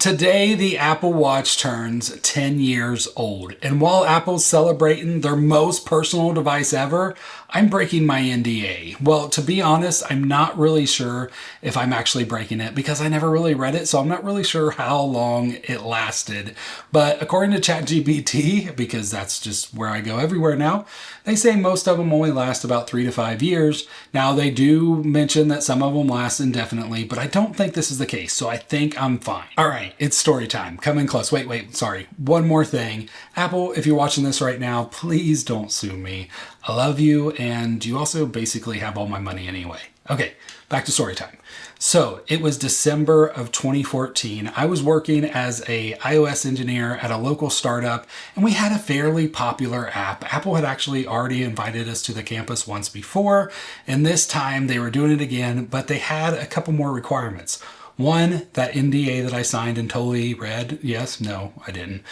Today, the Apple Watch turns 10 years old, and while Apple's celebrating their most personal device ever, I'm breaking my NDA. Well, to be honest, I'm not really sure if I'm actually breaking it because I never really read it, so I'm not really sure how long it lasted. But according to ChatGPT, because that's just where I go everywhere now, they say most of them only last about 3 to 5 years. Now, they do mention that some of them last indefinitely, but I don't think this is the case, so I think I'm fine. All right, it's story time. Coming close. Wait, sorry. One more thing. Apple, if you're watching this right now, please don't sue me. I love you, and you also basically have all my money anyway. Okay, back to story time. So it was December of 2014. I was working as a iOS engineer at a local startup, and we had a fairly popular app. Apple had actually already invited us to the campus once before, and this time they were doing it again, but they had a couple more requirements. One, that NDA that I signed and totally read. Yes, no, I didn't.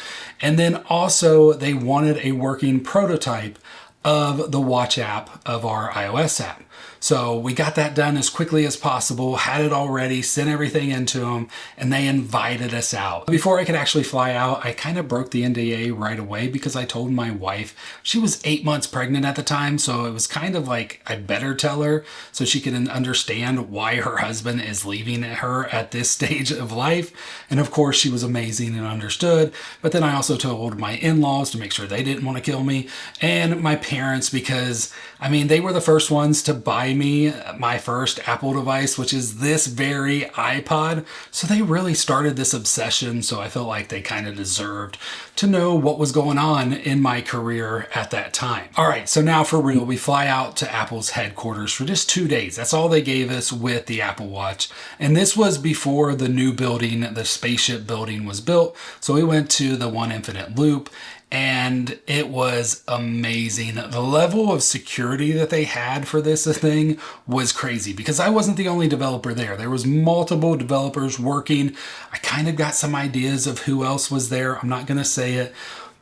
And then also they wanted a working prototype of the Watch app of our iOS app. So we got that done as quickly as possible, had it all ready, sent everything into them, and they invited us out. Before I could actually fly out, I kind of broke the NDA right away because I told my wife, she was 8 months pregnant at the time, so it was kind of like I better tell her so she can understand why her husband is leaving her at this stage of life. And of course, she was amazing and understood. But then I also told my in-laws to make sure they didn't want to kill me, and my parents because, I mean, they were the first ones to buy me my first Apple device, which is this very iPod. So they really started this obsession. So I felt like they kind of deserved to know what was going on in my career at that time. All right, so now for real, we fly out to Apple's headquarters for just 2 days. That's all they gave us with the Apple Watch. And this was before the new building, the spaceship building, was built. So we went to the One Infinite Loop, and it was amazing. The level of security that they had for this thing was crazy because I wasn't the only developer there. There was multiple developers working. I kind of got some ideas of who else was there. I'm not going to say it,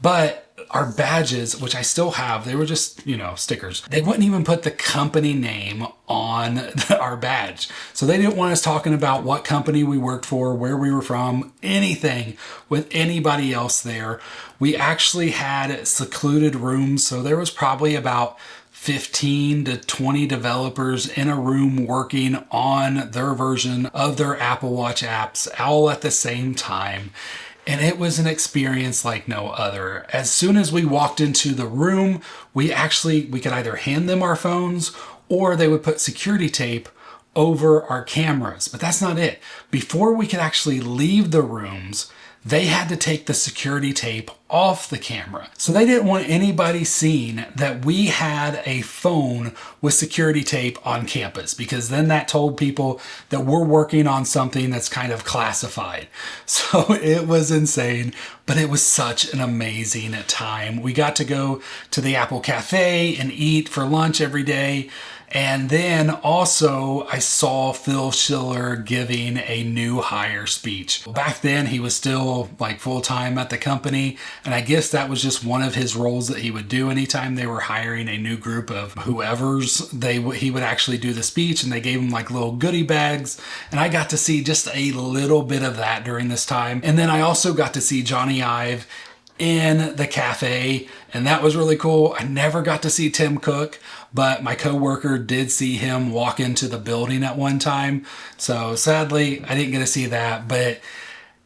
but our badges, which I still have, they were just, stickers. They wouldn't even put the company name on our badge. So they didn't want us talking about what company we worked for, where we were from, anything with anybody else there. We actually had secluded rooms. So there was probably about 15 to 20 developers in a room working on their version of their Apple Watch apps all at the same time. And it was an experience like no other. As soon as we walked into the room, we could either hand them our phones or they would put security tape over our cameras. But that's not it. Before we could actually leave the rooms, they had to take the security tape off the camera. So they didn't want anybody seeing that we had a phone with security tape on campus, because then that told people that we're working on something that's kind of classified. So it was insane, but it was such an amazing time. We got to go to the Apple Cafe and eat for lunch every day. And then also I saw Phil Schiller giving a new hire speech. Back then he was still like full-time at the company, and I guess that was just one of his roles that he would do anytime they were hiring a new group of whoever's. He would actually do the speech, and they gave him like little goodie bags, and I got to see just a little bit of that during this time. And then I also got to see Jony in the cafe, and that was really cool. I never got to see Tim Cook, but my coworker did see him walk into the building at one time. So sadly, I didn't get to see that, but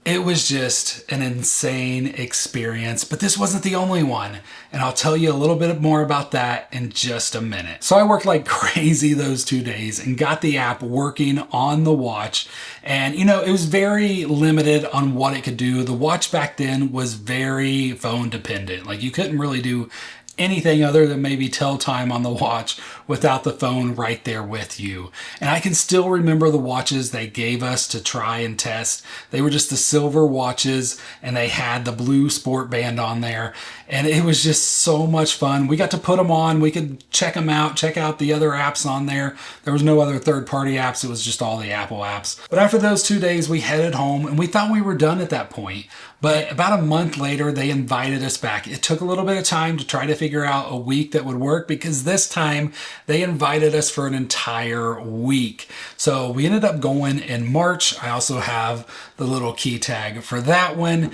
it was just an insane experience. But this wasn't the only one, and I'll tell you a little bit more about that in just a minute. So I worked like crazy those 2 days and got the app working on the watch. And it was very limited on what it could do. The watch back then was very phone dependent. Like you couldn't really do anything other than maybe tell time on the watch without the phone right there with you. And I can still remember the watches they gave us to try and test. They were just the silver watches, and they had the blue sport band on there. And it was just so much fun. We got to put them on. We could check them out, check out the other apps on there. There was no other third-party apps. It was just all the Apple apps. But after those 2 days, we headed home, and we thought we were done at that point. But about a month later, they invited us back. It took a little bit of time to try to figure figure out a week that would work because this time they invited us for an entire week. So we ended up going in March. I also have the little key tag for that one.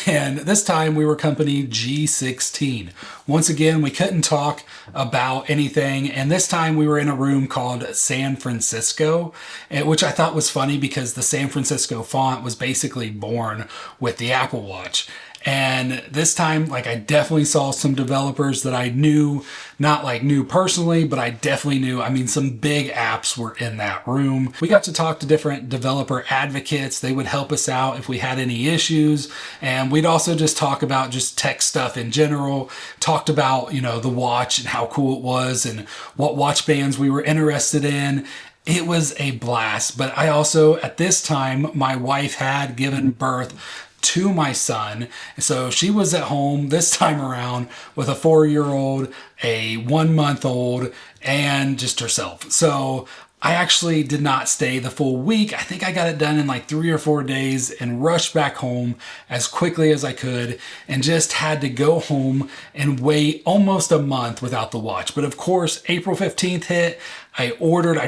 And this time we were company G16. Once again, we couldn't talk about anything. And this time we were in a room called San Francisco, which I thought was funny because the San Francisco font was basically born with the Apple Watch. And this time, like, I definitely saw some developers that I knew, not like knew personally, but I definitely knew. I mean, some big apps were in that room. We got to talk to different developer advocates. They would help us out if we had any issues. And we'd also just talk about just tech stuff in general, talked about, you know, the watch and how cool it was and what watch bands we were interested in. It was a blast. But I also, at this time, my wife had given birth to my son. So she was at home this time around with a 4-year-old, a 1-month-old, and just herself. So I actually did not stay the full week. I think I got it done in like 3 or 4 days and rushed back home as quickly as I could and just had to go home and wait almost a month without the watch. But of course, April 15th hit. I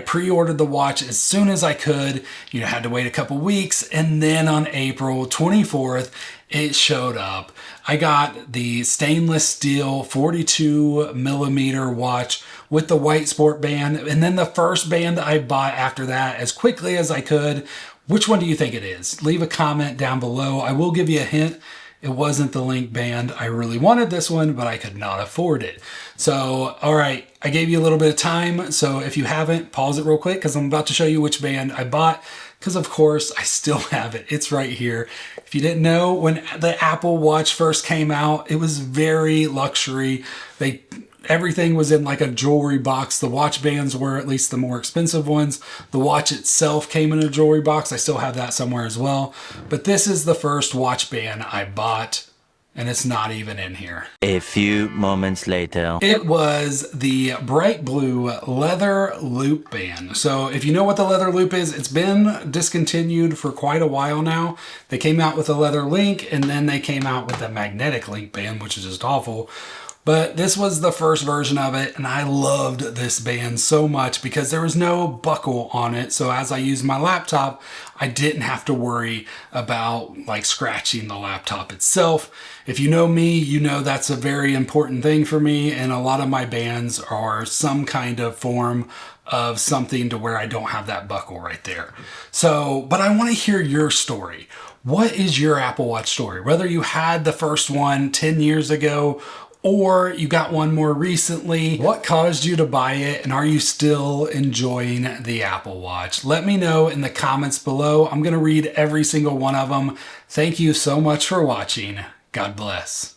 pre-ordered the watch as soon as I could. You know, had to wait a couple weeks. And then on April 24th, it showed up. I got the stainless steel 42 millimeter watch with the white sport band. And then the first band I bought after that as quickly as I could. Which one do you think it is? Leave a comment down below. I will give you a hint. It wasn't the Link band. I really wanted this one, but I could not afford it. So, all right, I gave you a little bit of time. So if you haven't, pause it real quick because I'm about to show you which band I bought. Because of course, I still have it. It's right here. If you didn't know, when the Apple Watch first came out, it was very luxury. Everything was in like a jewelry box. The watch bands were, at least the more expensive ones. The watch itself came in a jewelry box. I still have that somewhere as well. But this is the first watch band I bought, and it's not even in here. A few moments later. It was the bright blue leather loop band. So if you know what the leather loop is, it's been discontinued for quite a while now. They came out with a leather link, and then they came out with a magnetic link band, which is just awful. But this was the first version of it, and I loved this band so much because there was no buckle on it. So as I used my laptop, I didn't have to worry about like scratching the laptop itself. If you know me, you know that's a very important thing for me, and a lot of my bands are some kind of form of something to where I don't have that buckle right there. So, but I want to hear your story. What is your Apple Watch story? Whether you had the first one 10 years ago or you got one more recently, what caused you to buy it, and are you still enjoying the Apple Watch? Let me know in the comments below. I'm gonna read every single one of them. Thank you so much for watching. God bless.